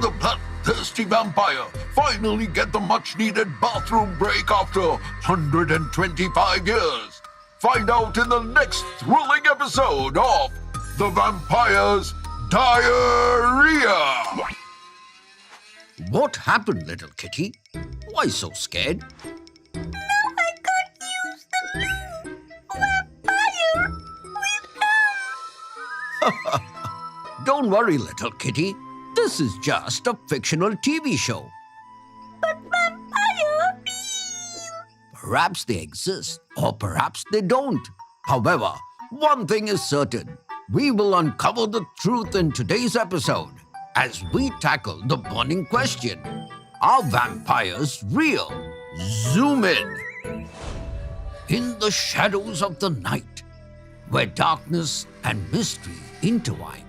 the bloodthirsty vampire finally get the much-needed bathroom break after 125 years? Find out in the next thrilling episode of The Vampire's Diarrhea! What happened, little kitty? Why so scared? Now I could use the loo. Vampire will come. Don't worry, little kitty. This is just a fictional TV show. But vampire... Perhaps they exist, or perhaps they don't. However, one thing is certain. We will uncover the truth in today's episode as we tackle the burning question. Are vampires real? Zoom in. In the shadows of the night, where darkness and mystery intertwine,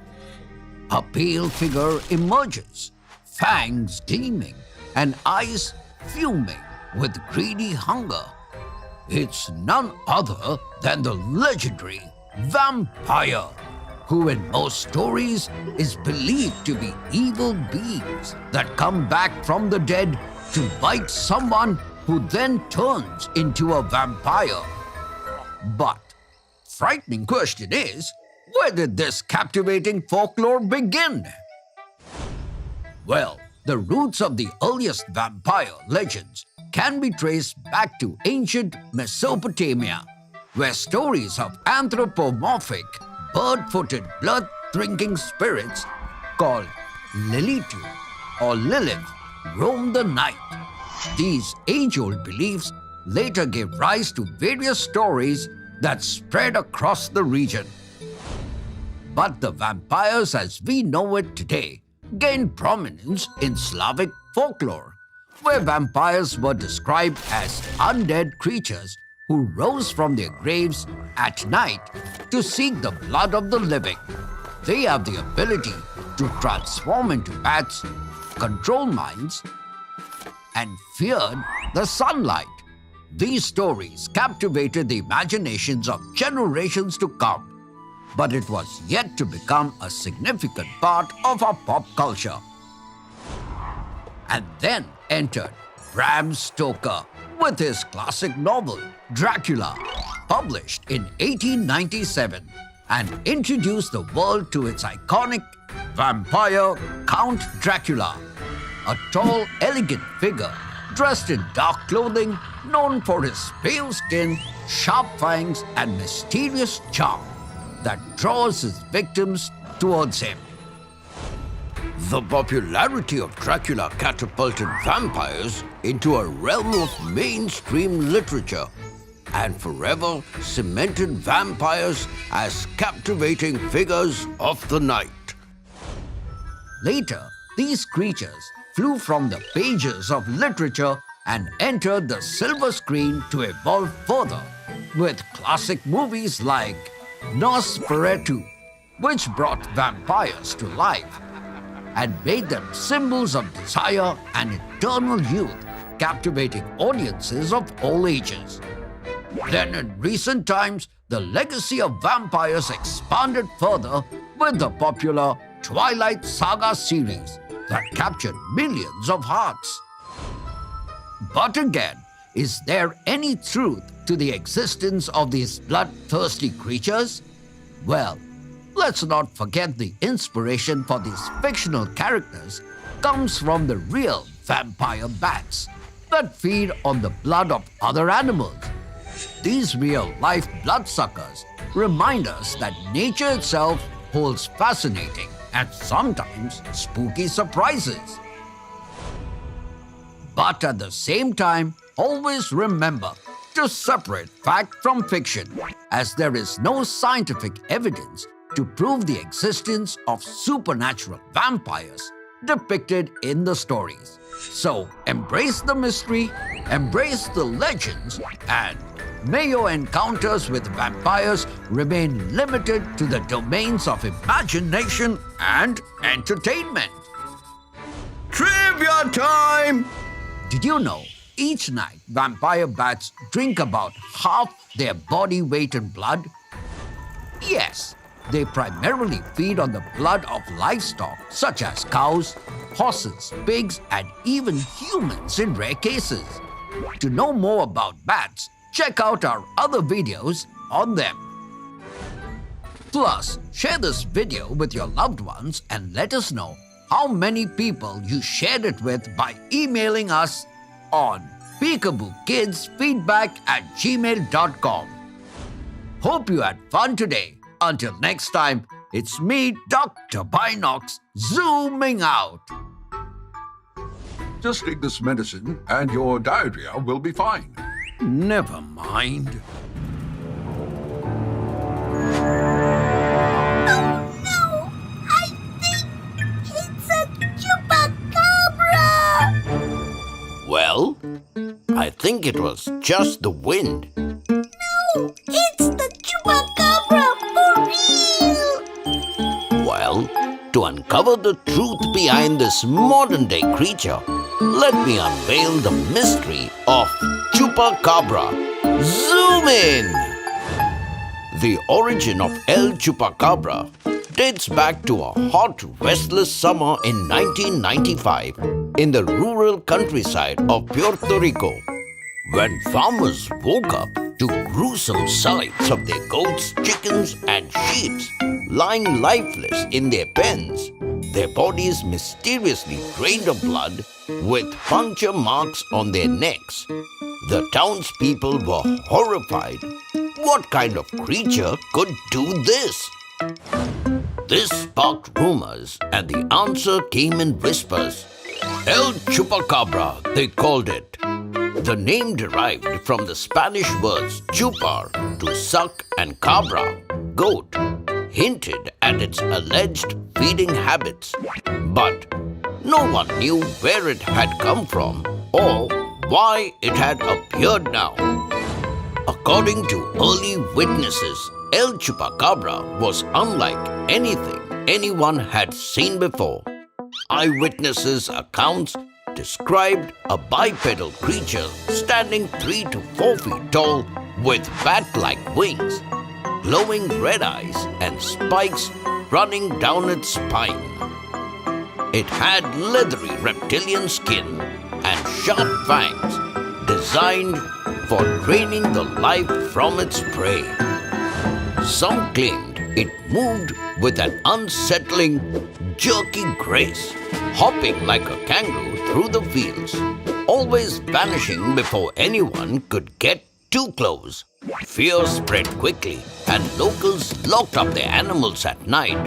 a pale figure emerges, fangs gleaming and eyes fuming with greedy hunger. It's none other than the legendary vampire, who in most stories is believed to be evil beings that come back from the dead to bite someone who then turns into a vampire. But frightening question is, where did this captivating folklore begin? Well, the roots of the earliest vampire legends can be traced back to ancient Mesopotamia, where stories of anthropomorphic, bird-footed, blood-drinking spirits called Lilitu or Lilith roam the night. These age-old beliefs later gave rise to various stories that spread across the region. But the vampires as we know it today gained prominence in Slavic folklore, where vampires were described as undead creatures who rose from their graves at night to seek the blood of the living. They have the ability to transform into bats, control minds, and feared the sunlight. These stories captivated the imaginations of generations to come, but it was yet to become a significant part of our pop culture. And then entered Bram Stoker with his classic novel, Dracula, published in 1897, and introduced the world to its iconic vampire, Count Dracula, a tall, elegant figure dressed in dark clothing, known for his pale skin, sharp fangs, and mysterious charm that draws his victims towards him. The popularity of Dracula catapulted vampires into a realm of mainstream literature and forever cemented vampires as captivating figures of the night. Later, these creatures flew from the pages of literature and entered the silver screen to evolve further with classic movies like Nosferatu, which brought vampires to life and made them symbols of desire and eternal youth, captivating audiences of all ages. Then in recent times, the legacy of vampires expanded further with the popular Twilight Saga series that captured millions of hearts. But again, is there any truth to the existence of these bloodthirsty creatures? Well, let's not forget the inspiration for these fictional characters comes from the real vampire bats that feed on the blood of other animals. These real-life bloodsuckers remind us that nature itself holds fascinating and sometimes spooky surprises. But at the same time, always remember to separate fact from fiction, as there is no scientific evidence to prove the existence of supernatural vampires depicted in the stories. So embrace the mystery, embrace the legends, and may your encounters with vampires remain limited to the domains of imagination and entertainment. Trivia time! Did you know each night vampire bats drink about half their body weight in blood? Yes, they primarily feed on the blood of livestock such as cows, horses, pigs, and even humans in rare cases. To know more about bats, check out our other videos on them. Plus, share this video with your loved ones and let us know how many people you shared it with by emailing us on peekabookidsfeedback@gmail.com. Hope you had fun today. Until next time, it's me, Dr. Binox, zooming out. Just take this medicine and your diarrhea will be fine. Never mind. Oh no! I think it's a chupacabra! Well, I think it was just the wind. No, it's the chupacabra for real! Well, to uncover the truth behind this modern-day creature, let me unveil the mystery of Chupacabra. Zoom in! The origin of El Chupacabra dates back to a hot, restless summer in 1995 in the rural countryside of Puerto Rico, when farmers woke up to gruesome sights of their goats, chickens, and sheep lying lifeless in their pens, their bodies mysteriously drained of blood with puncture marks on their necks. The townspeople were horrified. What kind of creature could do this? This sparked rumors, and the answer came in whispers. El Chupacabra, they called it. The name derived from the Spanish words chupar, to suck, and cabra, goat, hinted at its alleged feeding habits. But no one knew where it had come from or why it had appeared now. According to early witnesses, El Chupacabra was unlike anything anyone had seen before. Eyewitnesses' accounts described a bipedal creature standing 3 to 4 feet tall with bat-like wings, glowing red eyes, and spikes running down its spine. It had leathery reptilian skin and sharp fangs designed for draining the life from its prey. Some claimed it moved with an unsettling, jerky grace, hopping like a kangaroo through the fields, always vanishing before anyone could get too close. Fear spread quickly, and locals locked up their animals at night.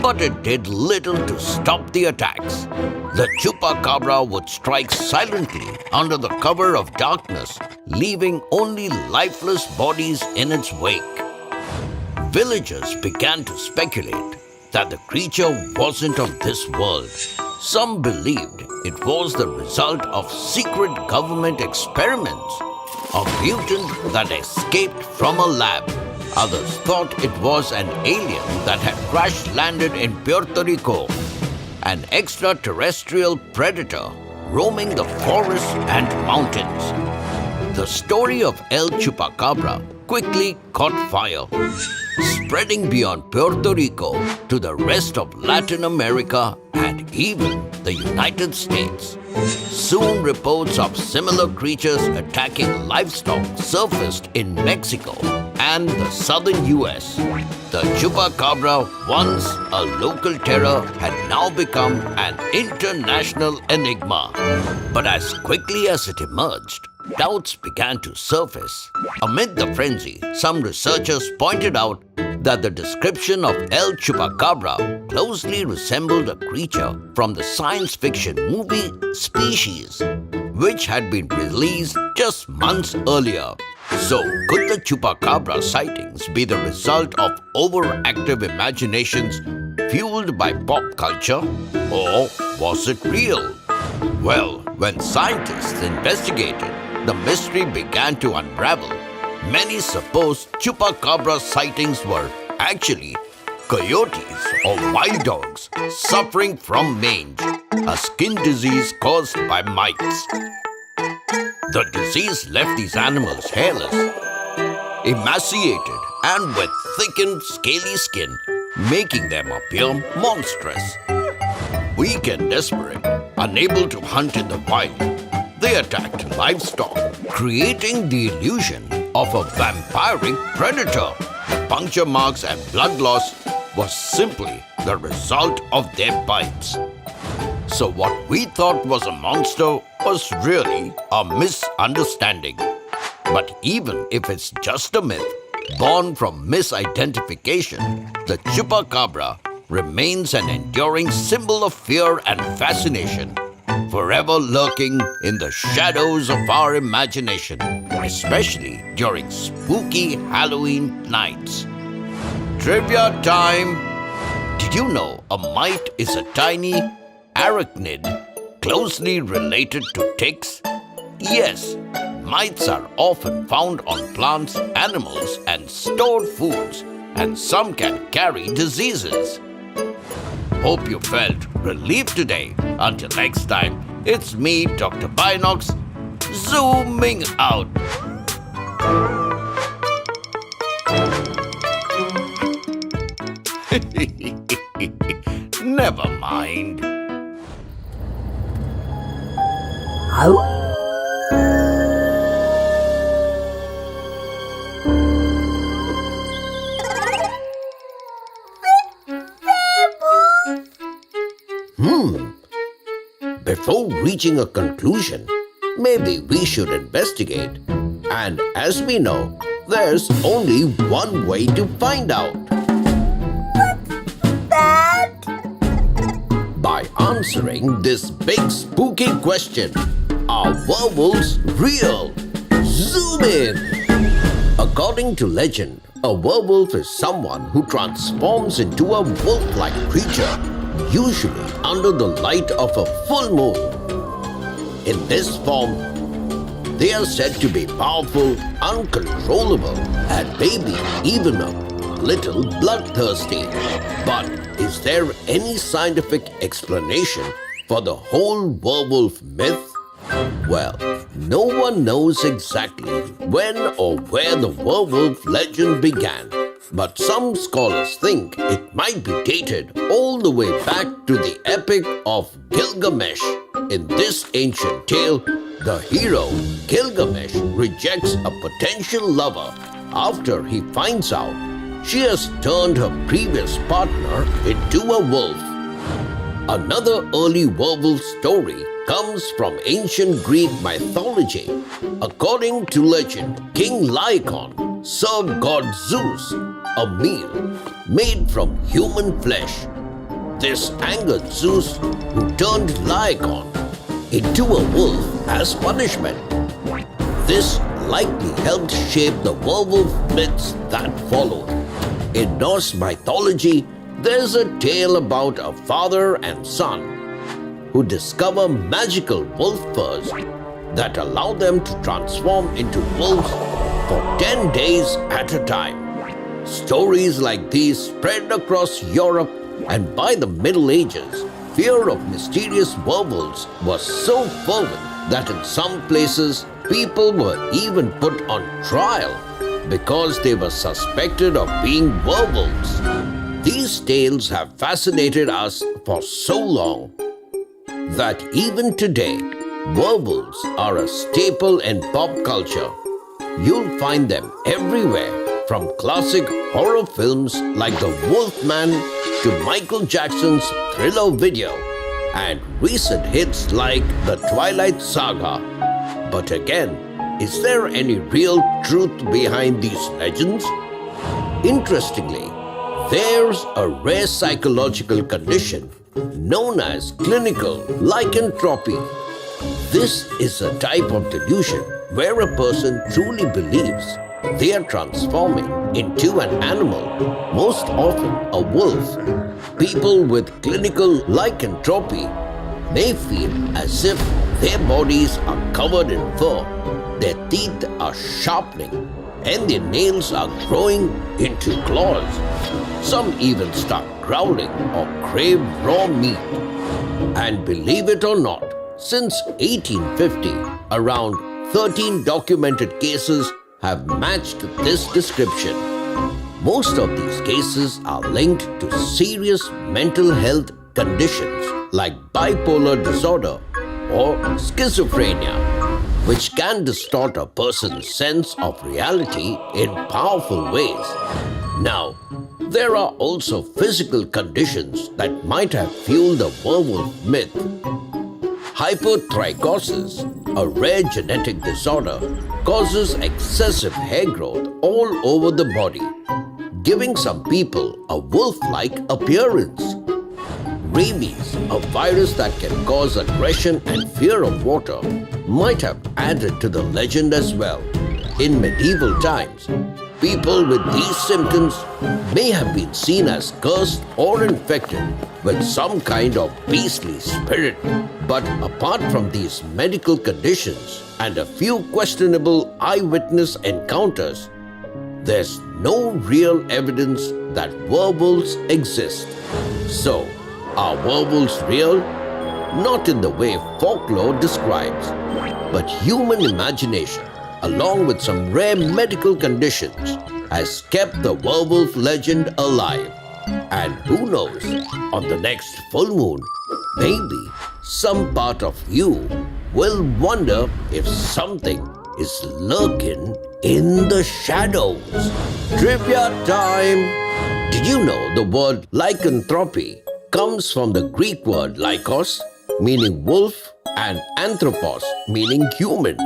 But it did little to stop the attacks. The Chupacabra would strike silently under the cover of darkness, leaving only lifeless bodies in its wake. Villagers began to speculate that the creature wasn't of this world. Some believed it was the result of secret government experiments, a mutant that escaped from a lab. Others thought it was an alien that had crash-landed in Puerto Rico, an extraterrestrial predator roaming the forests and mountains. The story of El Chupacabra quickly caught fire, spreading beyond Puerto Rico to the rest of Latin America and even the United States. Soon reports of similar creatures attacking livestock surfaced in Mexico and the southern US. The Chupacabra, once a local terror, had now become an international enigma. But as quickly as it emerged, doubts began to surface. Amid the frenzy, some researchers pointed out that the description of El Chupacabra closely resembled a creature from the science fiction movie Species, which had been released just months earlier. So, could the Chupacabra sightings be the result of overactive imaginations fueled by pop culture? Or was it real? Well, when scientists investigated, the mystery began to unravel. Many supposed Chupacabra sightings were actually coyotes or wild dogs suffering from mange, a skin disease caused by mites. The disease left these animals hairless, emaciated, and with thickened, scaly skin, making them appear monstrous. weak and desperate, unable to hunt in the wild, they attacked livestock, creating the illusion of a vampiric predator. Puncture marks and blood loss was simply the result of their bites. So what we thought was a monster was really a misunderstanding. But even if it's just a myth, born from misidentification, the Chupacabra remains an enduring symbol of fear and fascination, forever lurking in the shadows of our imagination, especially during spooky Halloween nights. Trivia time! Did you know a mite is a tiny arachnid closely related to ticks? Yes, mites are often found on plants, animals, and stored foods, and some can carry diseases. Hope you felt relieved today. Until next time, it's me, Dr. Binox, zooming out. Never mind. Before reaching a conclusion, maybe we should investigate. And as we know, there's only one way to find out. That? By answering this big spooky question. Are werewolves real? Zoom in! According to legend, a werewolf is someone who transforms into a wolf-like creature, usually under the light of a full moon. In this form, they are said to be powerful, uncontrollable, and maybe even a little bloodthirsty. But is there any scientific explanation for the whole werewolf myth? Well, no one knows exactly when or where the werewolf legend began. But some scholars think it might be dated all the way back to the epic of Gilgamesh. In this ancient tale, the hero Gilgamesh rejects a potential lover after he finds out she has turned her previous partner into a wolf. Another early werewolf story comes from ancient Greek mythology. According to legend, King Lycaon served god Zeus a meal made from human flesh. This angered Zeus, who turned Lycaon into a wolf as punishment. This likely helped shape the werewolf myths that followed. In Norse mythology, there's a tale about a father and son who discover magical wolf furs that allow them to transform into wolves for 10 days at a time. Stories like these spread across Europe, and by the Middle Ages, fear of mysterious werewolves was so fervent that in some places people were even put on trial because they were suspected of being werewolves. These tales have fascinated us for so long that even today, werewolves are a staple in pop culture. You'll find them everywhere, from classic horror films like The Wolfman to Michael Jackson's Thriller video and recent hits like The Twilight Saga. But again, is there any real truth behind these legends? Interestingly, there's a rare psychological condition known as clinical lycanthropy. This is a type of delusion where a person truly believes they are transforming into an animal, most often a wolf. People with clinical lycanthropy may feel as if their bodies are covered in fur, their teeth are sharpening, and their nails are growing into claws. Some even start growling or crave raw meat. And believe it or not, since 1850, around 13 documented cases have matched this description. Most of these cases are linked to serious mental health conditions like bipolar disorder or schizophrenia, which can distort a person's sense of reality in powerful ways. Now, there are also physical conditions that might have fueled the werewolf myth. Hypertrichosis, a rare genetic disorder, causes excessive hair growth all over the body, giving some people a wolf-like appearance. Rabies, a virus that can cause aggression and fear of water, might have added to the legend as well. In medieval times, people with these symptoms may have been seen as cursed or infected with some kind of beastly spirit. But apart from these medical conditions and a few questionable eyewitness encounters, there's no real evidence that werewolves exist. So, are werewolves real? Not in the way folklore describes, but human imagination, along with some rare medical conditions, has kept the werewolf legend alive. And who knows, on the next full moon, maybe some part of you will wonder if something is lurking in the shadows. Trivia time! Did you know the word lycanthropy comes from the Greek word lykos, meaning wolf, and anthropos, meaning human?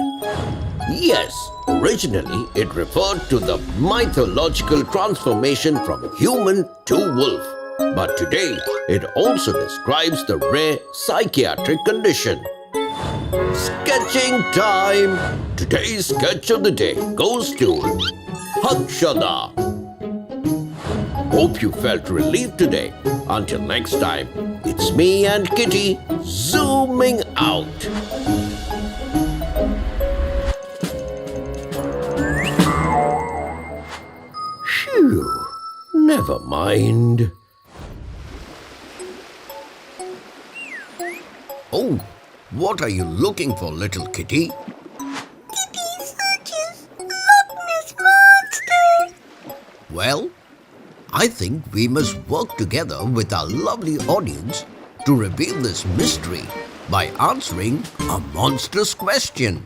Yes, originally it referred to the mythological transformation from human to wolf. But today, it also describes the rare psychiatric condition. Sketching time! Today's sketch of the day goes to Hakshada. Hope you felt relieved today. Until next time, it's me and Kitty zooming out. Phew, never mind. Oh, what are you looking for, little kitty? Kitty searches Loch Ness Monster. Well, I think we must work together with our lovely audience to reveal this mystery by answering a monstrous question.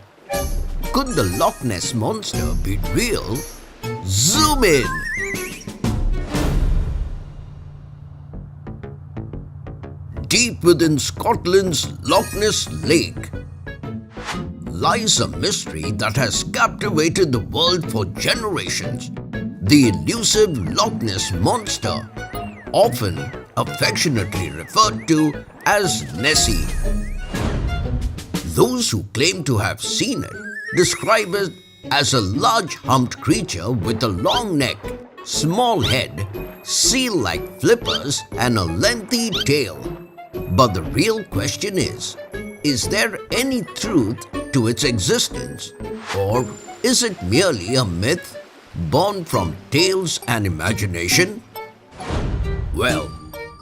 Could the Loch Ness Monster be real? Zoom in! Deep within Scotland's Loch Ness Lake lies a mystery that has captivated the world for generations. The elusive Loch Ness Monster, often affectionately referred to as Nessie. Those who claim to have seen it describe it as a large humped creature with a long neck, small head, seal-like flippers, and a lengthy tail. But the real question is there any truth to its existence? Or is it merely a myth born from tales and imagination? Well,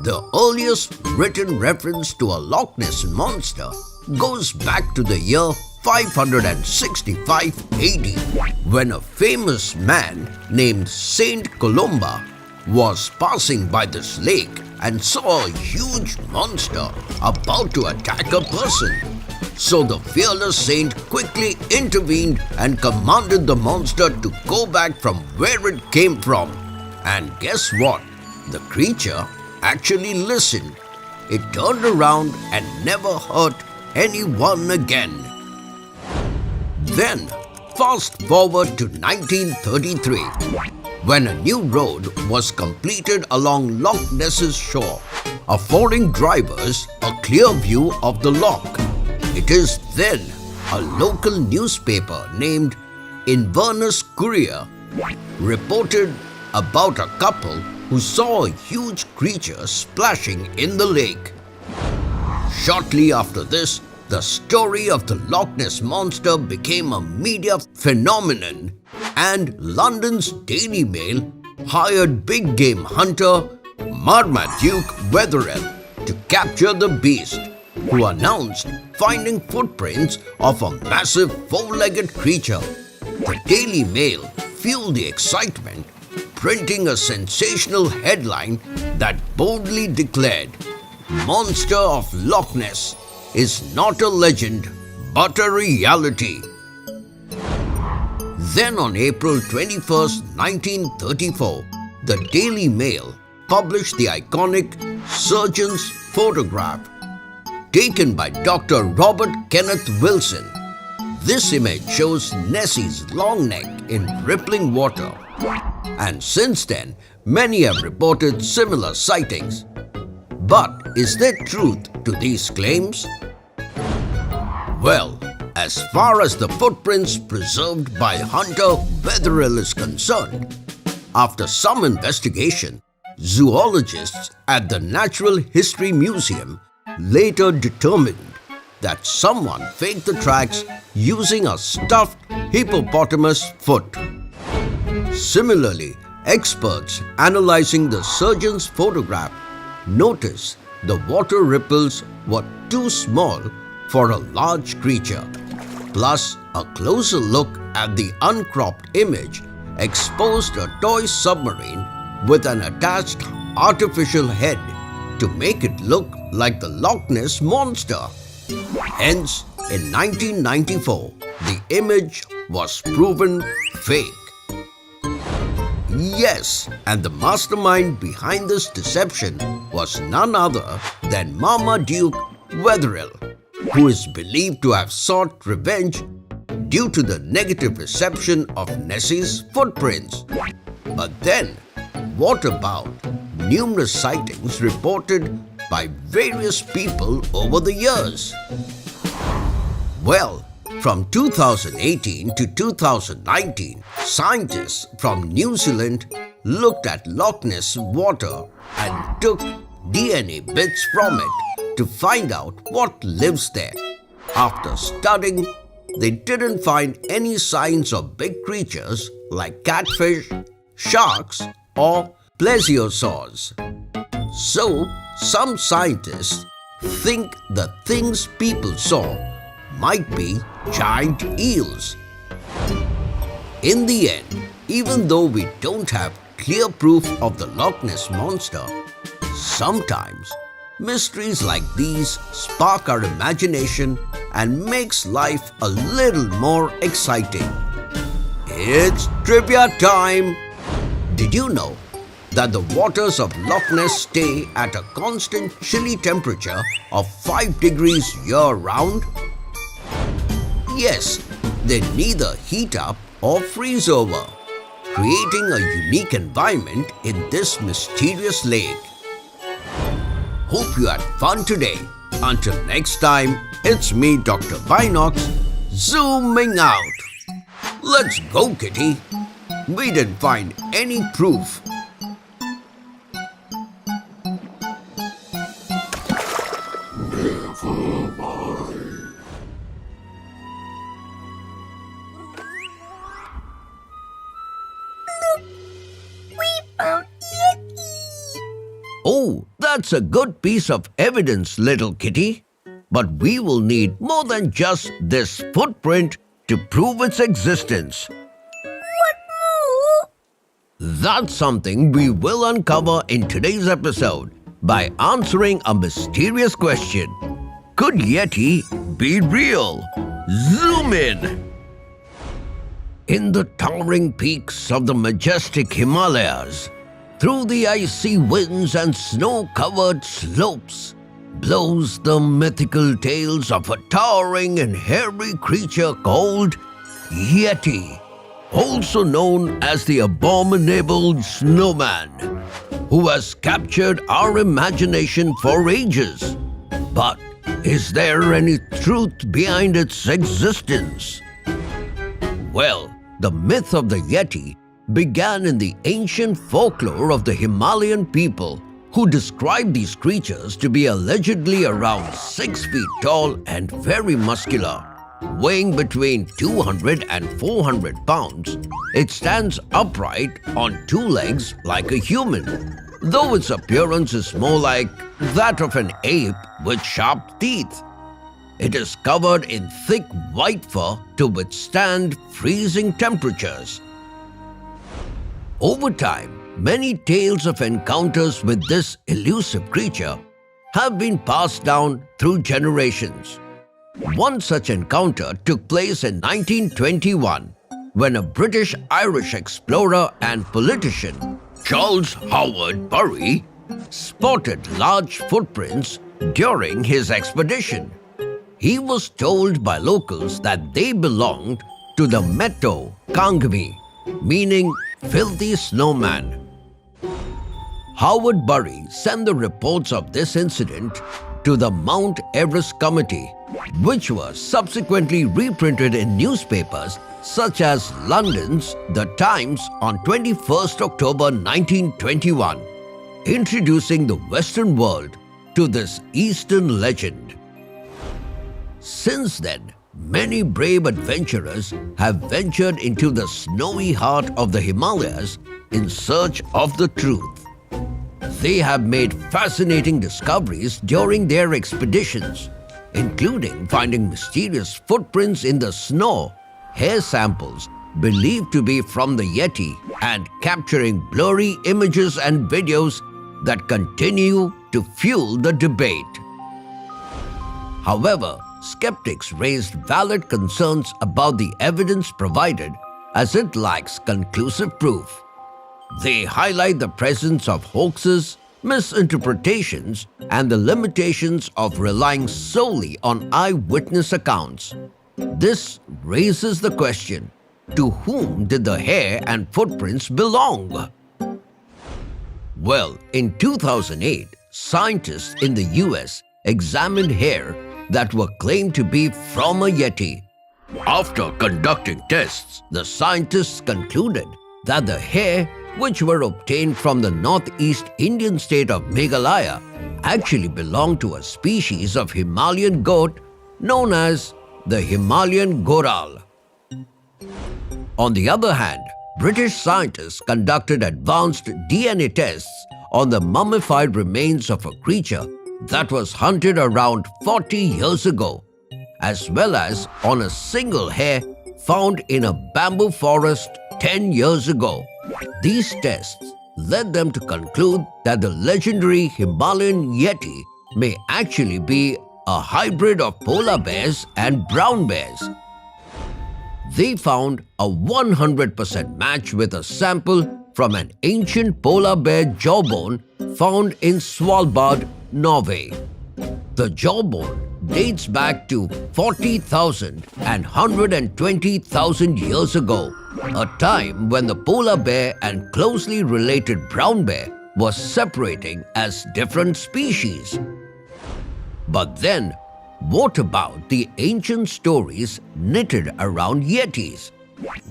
the earliest written reference to a Loch Ness Monster goes back to the year 565 AD, when a famous man named Saint Columba was passing by this lake and saw a huge monster about to attack a person. So the fearless saint quickly intervened and commanded the monster to go back from where it came from. And guess what? The creature actually listened. It turned around and never hurt anyone again. Then, fast forward to 1933, when a new road was completed along Loch Ness's shore, affording drivers a clear view of the loch. It is then a local newspaper named Inverness Courier reported about a couple who saw a huge creature splashing in the lake. Shortly after this, the story of the Loch Ness Monster became a media phenomenon, and London's Daily Mail hired big game hunter Marmaduke Wetherell to capture the beast, who announced finding footprints of a massive four-legged creature. The Daily Mail fueled the excitement, printing a sensational headline that boldly declared, monster of Loch Ness is not a legend but a reality. Then on April 21st, 1934, the Daily Mail published the iconic surgeon's photograph taken by Dr. Robert Kenneth Wilson. This image shows Nessie's long neck in rippling water, and since then, many have reported similar sightings. But is there truth to these claims? Well, as far as the footprints preserved by Hunter Wetherill is concerned, after some investigation, zoologists at the Natural History Museum later determined that someone faked the tracks using a stuffed hippopotamus foot. Similarly, experts analyzing the surgeon's photograph noticed the water ripples were too small for a large creature. Plus, a closer look at the uncropped image exposed a toy submarine with an attached artificial head to make it look like the Loch Ness monster. Hence, in 1994, the image was proven fake. Yes, and the mastermind behind this deception was none other than Marmaduke Wetherill, who is believed to have sought revenge due to the negative reception of Nessie's footprints. But then, what about numerous sightings reported by various people over the years? Well, from 2018 to 2019, scientists from New Zealand looked at Loch Ness water and took DNA bits from it to find out what lives there. After studying, they didn't find any signs of big creatures like catfish, sharks, or plesiosaurs. So, some scientists think the things people saw might be giant eels. In the end, even though we don't have clear proof of the Loch Ness monster, sometimes mysteries like these spark our imagination and makes life a little more exciting. It's trivia time! Did you know that the waters of Loch Ness stay at a constant chilly temperature of 5 degrees year-round? Yes, they neither heat up or freeze over, creating a unique environment in this mysterious lake. Hope you had fun today. Until next time, it's me, Dr. Binox, zooming out. Let's go, kitty. We didn't find any proof. Oh, that's a good piece of evidence, little kitty. But we will need more than just this footprint to prove its existence. What more? That's something we will uncover in today's episode by answering a mysterious question. Could Yeti be real? Zoom in! In the towering peaks of the majestic Himalayas, through the icy winds and snow-covered slopes, blows the mythical tales of a towering and hairy creature called Yeti, also known as the abominable snowman, who has captured our imagination for ages. But is there any truth behind its existence? Well, the myth of the Yeti began in the ancient folklore of the Himalayan people, who described these creatures to be allegedly around 6 feet tall and very muscular. Weighing between 200 and 400 pounds, it stands upright on 2 legs like a human, though its appearance is more like that of an ape with sharp teeth. It is covered in thick white fur to withstand freezing temperatures. Over time, many tales of encounters with this elusive creature have been passed down through generations. One such encounter took place in 1921 when a British-Irish explorer and politician, Charles Howard Bury, spotted large footprints during his expedition. He was told by locals that they belonged to the Meto Kangmi, meaning filthy snowman. Howard Bury sent the reports of this incident to the Mount Everest Committee, which was subsequently reprinted in newspapers such as London's The Times on 21st October 1921, introducing the Western world to this Eastern legend. Since then, many brave adventurers have ventured into the snowy heart of the Himalayas in search of the truth. They have made fascinating discoveries during their expeditions, including finding mysterious footprints in the snow, hair samples believed to be from the Yeti, and capturing blurry images and videos that continue to fuel the debate. However, skeptics raised valid concerns about the evidence provided as it lacks conclusive proof. They highlight the presence of hoaxes, misinterpretations, and the limitations of relying solely on eyewitness accounts. This raises the question, to whom did the hair and footprints belong? Well, in 2008, scientists in the US examined hair that were claimed to be from a Yeti. After conducting tests, the scientists concluded that the hair, which were obtained from the northeast Indian state of Meghalaya, actually belonged to a species of Himalayan goat known as the Himalayan goral. On the other hand, British scientists conducted advanced DNA tests on the mummified remains of a creature that was hunted around 40 years ago, as well as on a single hair found in a bamboo forest 10 years ago. These tests led them to conclude that the legendary Himalayan Yeti may actually be a hybrid of polar bears and brown bears. They found a 100% match with a sample from an ancient polar bear jawbone found in Svalbard, Norway. The jawbone dates back to 40,000 and 120,000 years ago, a time when the polar bear and closely related brown bear was separating as different species. But then, what about the ancient stories knitted around Yetis?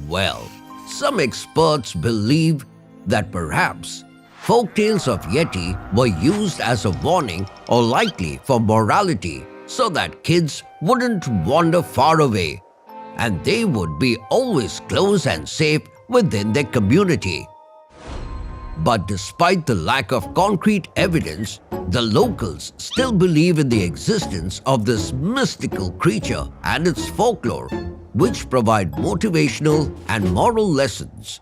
Well, some experts believe that perhaps folktales of Yeti were used as a warning or likely for morality so that kids wouldn't wander far away and they would be always close and safe within their community. But despite the lack of concrete evidence, the locals still believe in the existence of this mystical creature and its folklore, which provide motivational and moral lessons.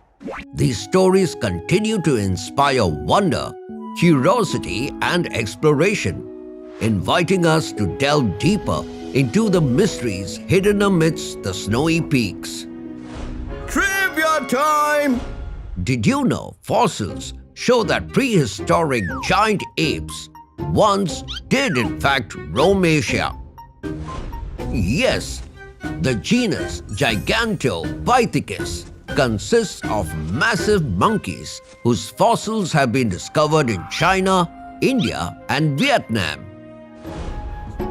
These stories continue to inspire wonder, curiosity, and exploration, inviting us to delve deeper into the mysteries hidden amidst the snowy peaks. Trivia time! Did you know fossils show that prehistoric giant apes once did in fact roam Asia? Yes, the genus Gigantopithecus consists of massive monkeys whose fossils have been discovered in China, India, and Vietnam.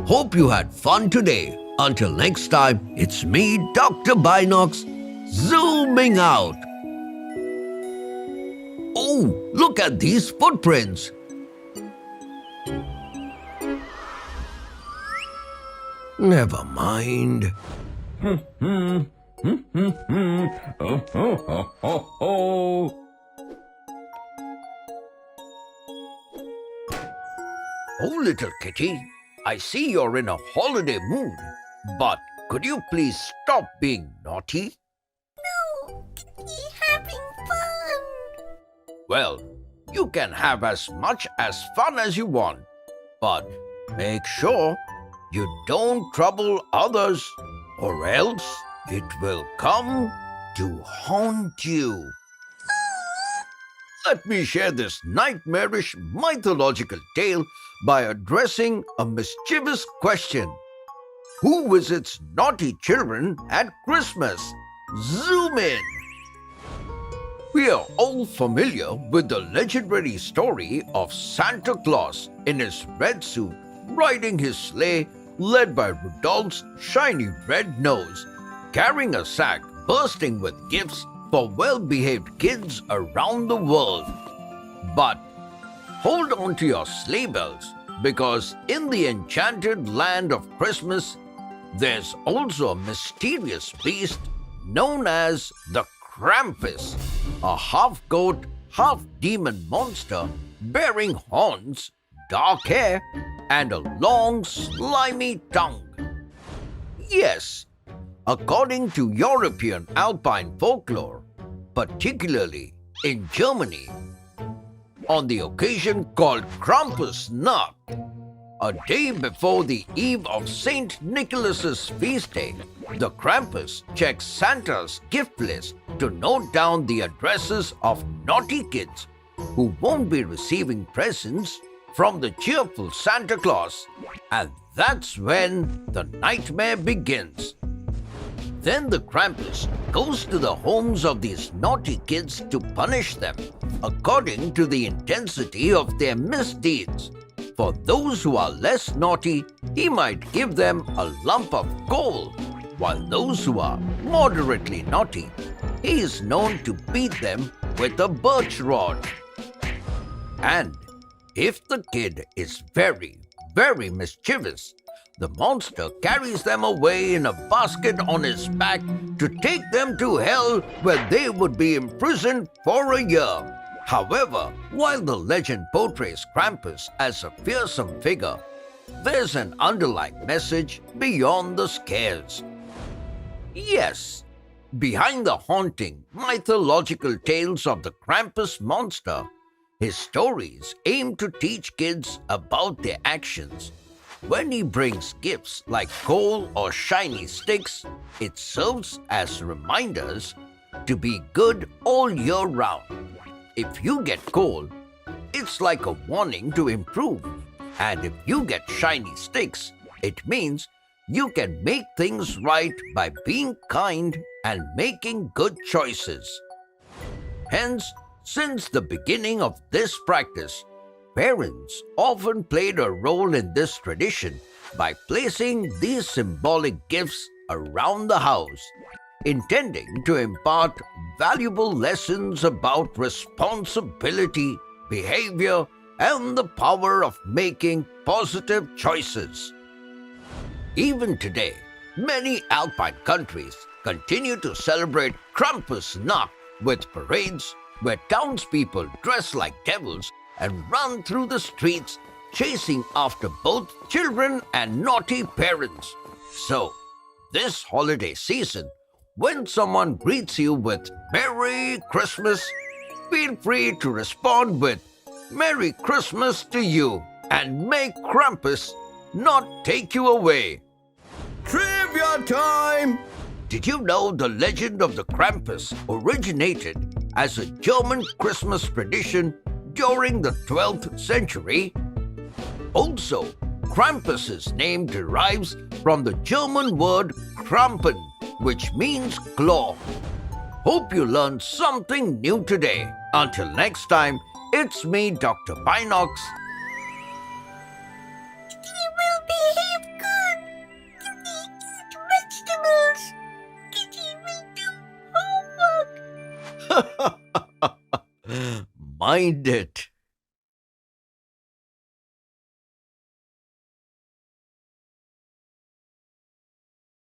Hope you had fun today. Until next time, it's me, Dr. Binocs, zooming out. Oh, look at these footprints. Never mind. Oh, little kitty, I see you're in a holiday mood. But could you please stop being naughty? No, Kitty having fun. Well, you can have as much as fun as you want. But make sure you don't trouble others, or else it will come to haunt you. Let me share this nightmarish mythological tale by addressing a mischievous question. Who visits naughty children at Christmas? Zoom in! We are all familiar with the legendary story of Santa Claus in his red suit riding his sleigh led by Rudolph's shiny red nose, carrying a sack bursting with gifts for well-behaved kids around the world. But hold on to your sleigh bells, because in the enchanted land of Christmas, there's also a mysterious beast known as the Krampus, a half-goat, half-demon monster bearing horns, dark hair, and a long, slimy tongue. Yes, according to European alpine folklore, particularly in Germany, on the occasion called Krampus Nacht, a day before the eve of Saint Nicholas's feast day, the Krampus checks Santa's gift list to note down the addresses of naughty kids who won't be receiving presents from the cheerful Santa Claus, and that's when the nightmare begins. Then the Krampus goes to the homes of these naughty kids to punish them according to the intensity of their misdeeds. For those who are less naughty, he might give them a lump of coal, while those who are moderately naughty, he is known to beat them with a birch rod. And if the kid is very, very mischievous, the monster carries them away in a basket on his back to take them to hell, where they would be imprisoned for a year. However, while the legend portrays Krampus as a fearsome figure, there's an underlying message beyond the scares. Yes, behind the haunting mythological tales of the Krampus monster, his stories aim to teach kids about their actions. When he brings gifts like coal or shiny sticks, it serves as reminders to be good all year round. If you get coal, it's like a warning to improve. And if you get shiny sticks, it means you can make things right by being kind and making good choices. Hence, since the beginning of this practice, parents often played a role in this tradition by placing these symbolic gifts around the house, intending to impart valuable lessons about responsibility, behavior, and the power of making positive choices. Even today, many alpine countries continue to celebrate Krampus Nacht with parades where townspeople dress like devils and run through the streets chasing after both children and naughty parents. So, this holiday season, when someone greets you with Merry Christmas, feel free to respond with Merry Christmas to you, and may Krampus not take you away. Trivia time! Did you know the legend of the Krampus originated as a German Christmas tradition during the 12th century? Also, Krampus's name derives from the German word Krampen, which means claw. Hope you learned something new today. Until next time, it's me, Dr. Binox. Kitty will behave good. Kitty eat vegetables. Kitty will do homework. Mind it.